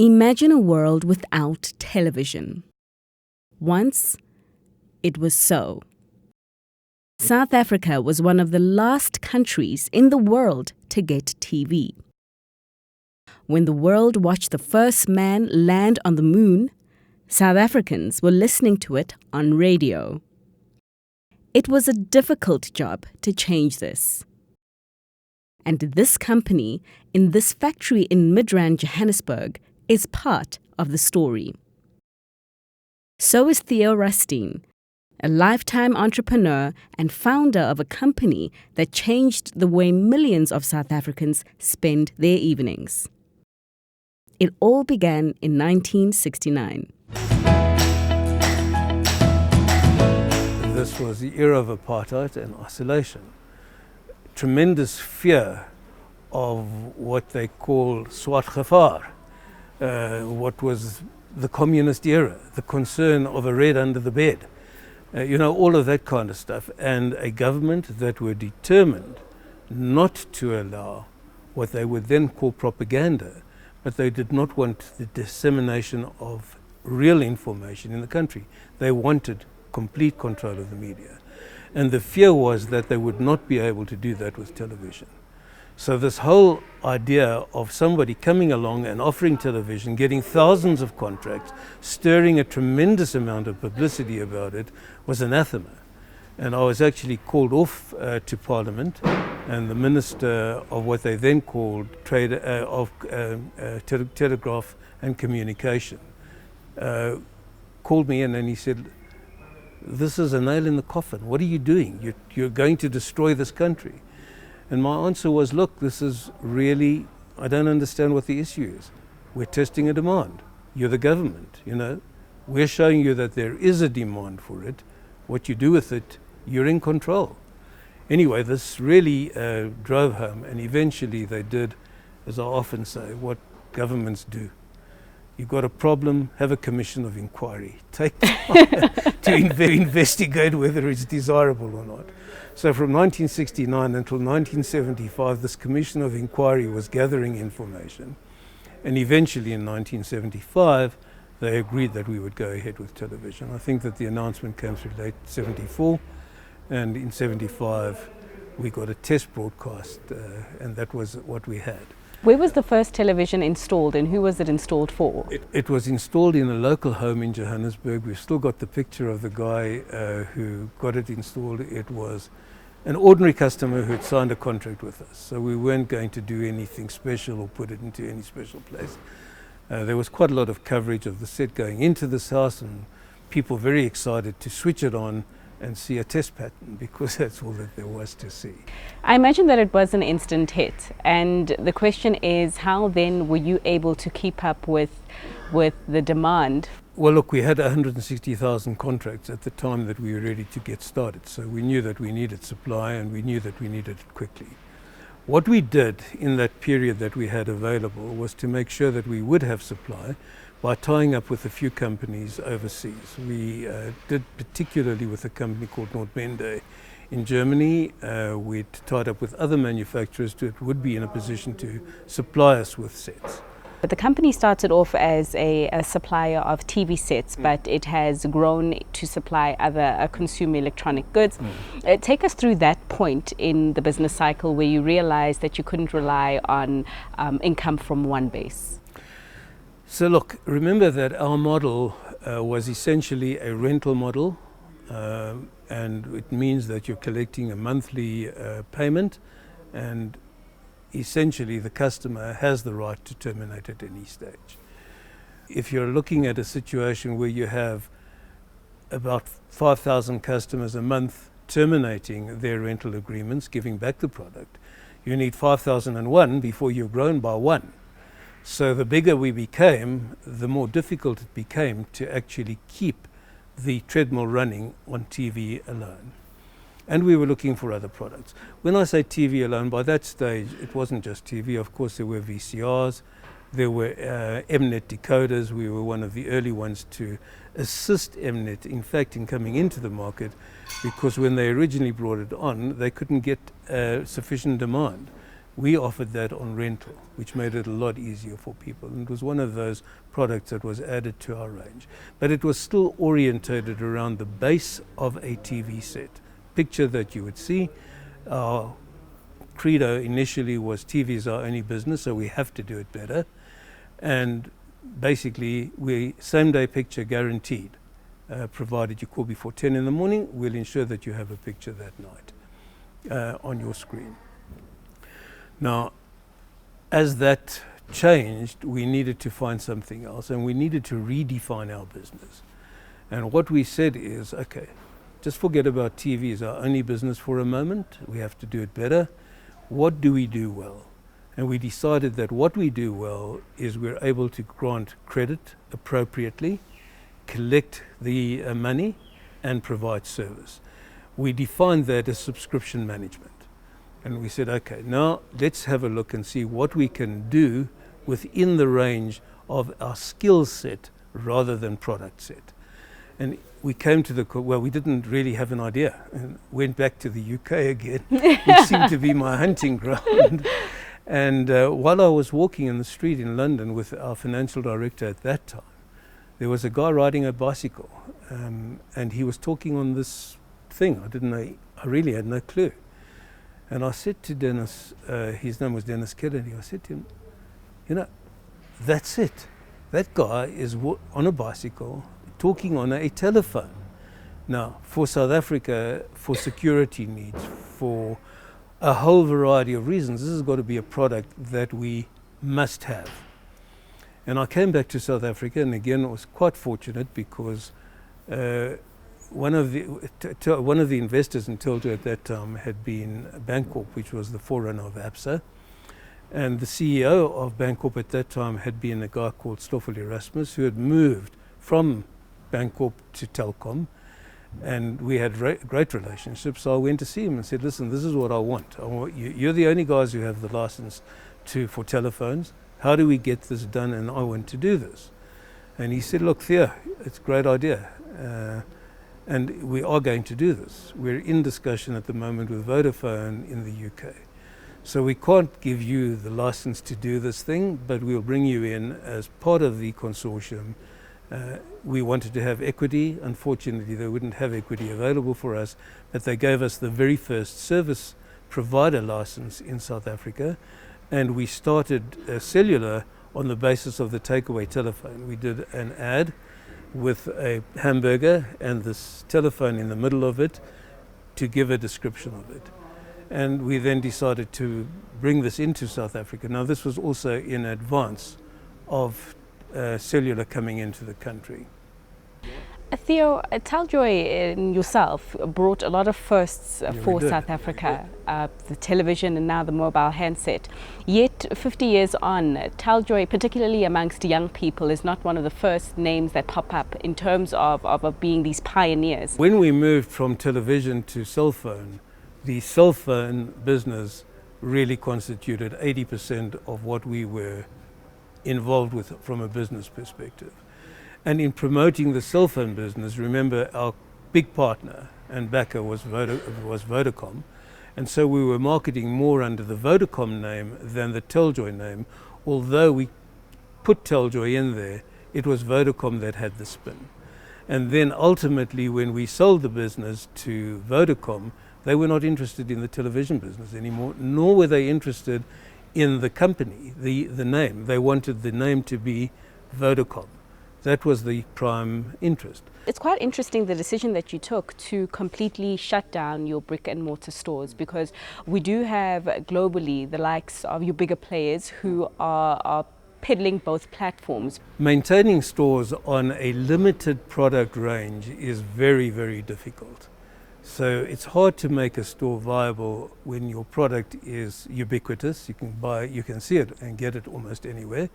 Imagine a world without television. Once, it was so. South Africa was one of the last countries in the world to get TV. When the world watched the first man land on the moon, South Africans were listening to it on radio. It was a difficult job to change this. And this company, in this factory in Midrand, Johannesburg, is part of the story. So is Theo Rutstein, a lifetime entrepreneur and founder of a company that changed the way millions of South Africans spend their evenings. It all began in 1969. This was the era of apartheid and isolation. Tremendous fear of what they call swart gevaar, what was the communist era, the concern of a red under the bed, all of that kind of stuff, and a government that were determined not to allow what they would then call propaganda, but they did not want the dissemination of real information in the country. They wanted complete control of the media. And the fear was that they would not be able to do that with television. So this whole idea of somebody coming along and offering television, getting thousands of contracts, stirring a tremendous amount of publicity about it, was anathema. And I was actually called off to Parliament, and the Minister of what they then called Telegraph and Communication called me in and he said, "This is a nail in the coffin. What are you doing? You're going to destroy this country." And my answer was, look, this is really, I don't understand what the issue is. We're testing a demand. You're the government, We're showing you that there is a demand for it. What you do with it, you're in control. Anyway, this really drove home, and eventually they did, as I often say, what governments do. You've got a problem, have a commission of inquiry. Take time to investigate whether it's desirable or not. So from 1969 until 1975, this commission of inquiry was gathering information. And eventually in 1975, they agreed that we would go ahead with television. I think that the announcement came through late 74, and in 75, we got a test broadcast, and that was what we had. Where was the first television installed and who was it installed for? It was installed in a local home in Johannesburg. We've still got the picture of the guy who got it installed. It was an ordinary customer who had signed a contract with us. So we weren't going to do anything special or put it into any special place. There was quite a lot of coverage of the set going into this house and people very excited to switch it on and see a test pattern, because that's all that there was to see. I imagine that it was an instant hit, and the question is, how then were you able to keep up with the demand? Well, look, we had 160,000 contracts at the time that we were ready to get started, so we knew that we needed supply and we knew that we needed it quickly. What we did in that period that we had available was to make sure that we would have supply by tying up with a few companies overseas. We did particularly with a company called Nordmende in Germany. We tied up with other manufacturers that would be in a position to supply us with sets. But the company started off as a supplier of TV sets, but it has grown to supply other consumer electronic goods. Take us through that point in the business cycle where you realized that you couldn't rely on income from one base. So look, remember that our model was essentially a rental model, and it means that you're collecting a monthly payment, and essentially the customer has the right to terminate at any stage. If you're looking at a situation where you have about 5,000 customers a month terminating their rental agreements, giving back the product, you need 5,001 before you've grown by one. So the bigger we became, the more difficult it became to actually keep the treadmill running on TV alone. And we were looking for other products. When I say TV alone, by that stage, it wasn't just TV. Of course, there were VCRs, there were Mnet decoders. We were one of the early ones to assist Mnet, in fact, in coming into the market, because when they originally brought it on, they couldn't get sufficient demand. We offered that on rental, which made it a lot easier for people. And it was one of those products that was added to our range. But it was still orientated around the base of a TV set. Picture that you would see. Our credo initially was TV is our only business, so we have to do it better. And basically, we same-day picture guaranteed. Provided you call before 10 in the morning, we'll ensure that you have a picture that night on your screen. Now, as that changed, we needed to find something else, and we needed to redefine our business. And what we said is, okay, just forget about TV as our only business for a moment. We have to do it better. What do we do well? And we decided that what we do well is we're able to grant credit appropriately, collect the money, and provide service. We defined that as subscription management. And we said, okay, now let's have a look and see what we can do within the range of our skill set rather than product set. And we came to we didn't really have an idea, and went back to the UK again, which seemed to be my hunting ground. And while I was walking in the street in London with our financial director at that time, there was a guy riding a bicycle, and he was talking on this thing. I didn't know, I really had no clue. And I said to Dennis, his name was Dennis Kennedy, I said to him, you know, that's it. That guy is on a bicycle talking on a telephone. Now, for South Africa, for security needs, for a whole variety of reasons, this has got to be a product that we must have. And I came back to South Africa, and again, I was quite fortunate because one of the investors in Teljoy at that time had been Bancorp, which was the forerunner of Absa. And the CEO of Bancorp at that time had been a guy called Stoffel Erasmus, who had moved from Bancorp to Telkom. And we had great relationships. So I went to see him and said, listen, this is what I want. You're the only guys who have the license for telephones. How do we get this done? And I want to do this. And he said, look, Theo, it's a great idea. And we are going to do this. We're in discussion at the moment with Vodafone in the UK. So we can't give you the license to do this thing, but we'll bring you in as part of the consortium. We wanted to have equity. Unfortunately, they wouldn't have equity available for us, but they gave us the very first service provider license in South Africa. And we started cellular on the basis of the takeaway telephone. We did an ad with a hamburger and this telephone in the middle of it to give a description of it. And we then decided to bring this into South Africa. Now, this was also in advance of cellular coming into the country. Theo, Teljoy and yourself brought a lot of firsts for South Africa, the television and now the mobile handset. Yet 50 years on, Teljoy, particularly amongst young people, is not one of the first names that pop up in terms of being these pioneers. When we moved from television to cell phone, the cell phone business really constituted 80% of what we were involved with from a business perspective. And in promoting the cell phone business, remember our big partner and backer was Vodacom. And so we were marketing more under the Vodacom name than the Teljoy name. Although we put Teljoy in there, it was Vodacom that had the spin. And then ultimately when we sold the business to Vodacom, they were not interested in the television business anymore, nor were they interested in the company, the name. They wanted the name to be Vodacom. That was the prime interest. It's quite interesting, the decision that you took to completely shut down your brick and mortar stores, because we do have globally the likes of your bigger players who are peddling both platforms. Maintaining stores on a limited product range is very, very difficult. So it's hard to make a store viable when your product is ubiquitous. You can see it and get it almost anywhere.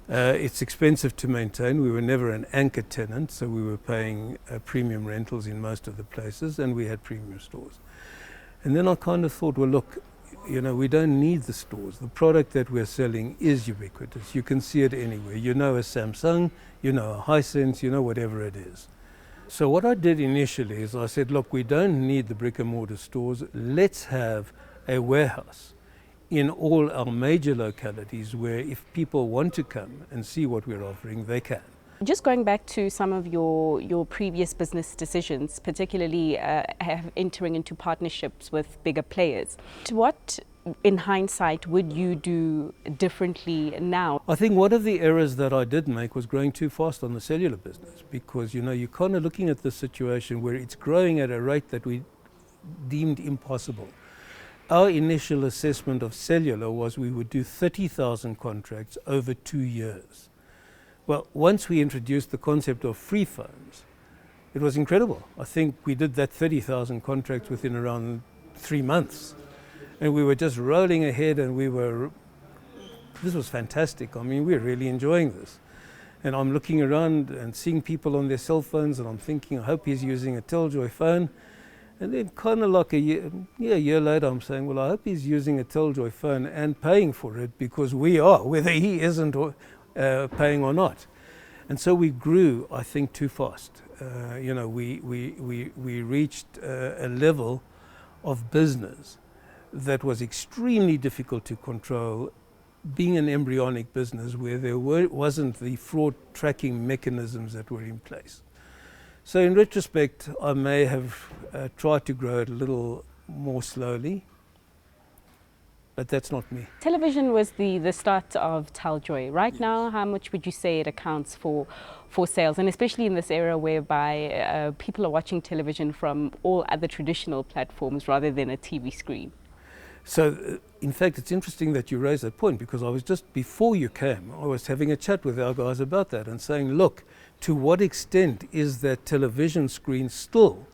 It's expensive to maintain. We were never an anchor tenant, so we were paying premium rentals in most of the places, and we had premium stores. And then I kind of thought, well, look, we don't need the stores. The product that we're selling is ubiquitous. You can see it anywhere. You know a Samsung, you know a Hisense, you know whatever it is. So what I did initially is I said, look, we don't need the brick and mortar stores. Let's have a warehouse in all our major localities where if people want to come and see what we're offering, they can. Just going back to some of your previous business decisions, particularly entering into partnerships with bigger players, what, in hindsight, would you do differently now? I think one of the errors that I did make was growing too fast on the cellular business, because you're kind of looking at the situation where it's growing at a rate that we deemed impossible. Our initial assessment of cellular was we would do 30,000 contracts over 2 years. Well, once we introduced the concept of free phones, it was incredible. I think we did that 30,000 contracts within around 3 months. And we were just rolling ahead, and this was fantastic. I mean, we're really enjoying this. And I'm looking around and seeing people on their cell phones, and I'm thinking, I hope he's using a Teljoy phone. And then kind of like a year later, I'm saying, well, I hope he's using a Teljoy phone and paying for it, because we are, whether he isn't paying or not. And so we grew, I think, too fast. We reached a level of business that was extremely difficult to control, being an embryonic business where there wasn't the fraud tracking mechanisms that were in place. So in retrospect, I may have tried to grow it a little more slowly, but that's not me. Television was the start of Teljoy. Right now, how much would you say it accounts for sales, and especially in this era whereby people are watching television from all other traditional platforms rather than a TV screen? So, in fact, it's interesting that you raise that point, because I was just, before you came, I was having a chat with our guys about that and saying, look, to what extent is that television screen still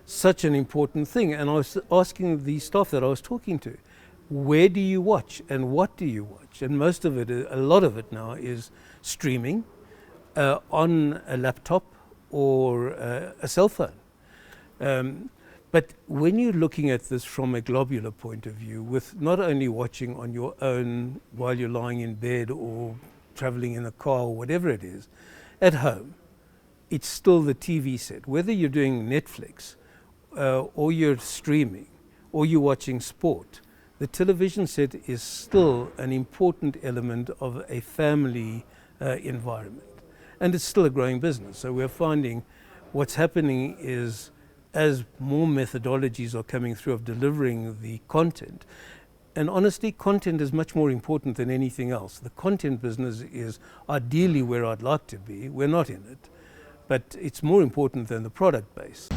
such an important thing? And I was asking the staff that I was talking to, where do you watch and what do you watch? And most of it, a lot of it now, is streaming on a laptop or a cell phone. But when you're looking at this from a globular point of view, with not only watching on your own while you're lying in bed or traveling in a car or whatever it is, at home, it's still the TV set. Whether you're doing Netflix or you're streaming or you're watching sport, the television set is still an important element of a family environment. And it's still a growing business. So we're finding what's happening is, as more methodologies are coming through of delivering the content, and honestly, content is much more important than anything else. The content business is ideally where I'd like to be. We're not in it, but it's more important than the product base.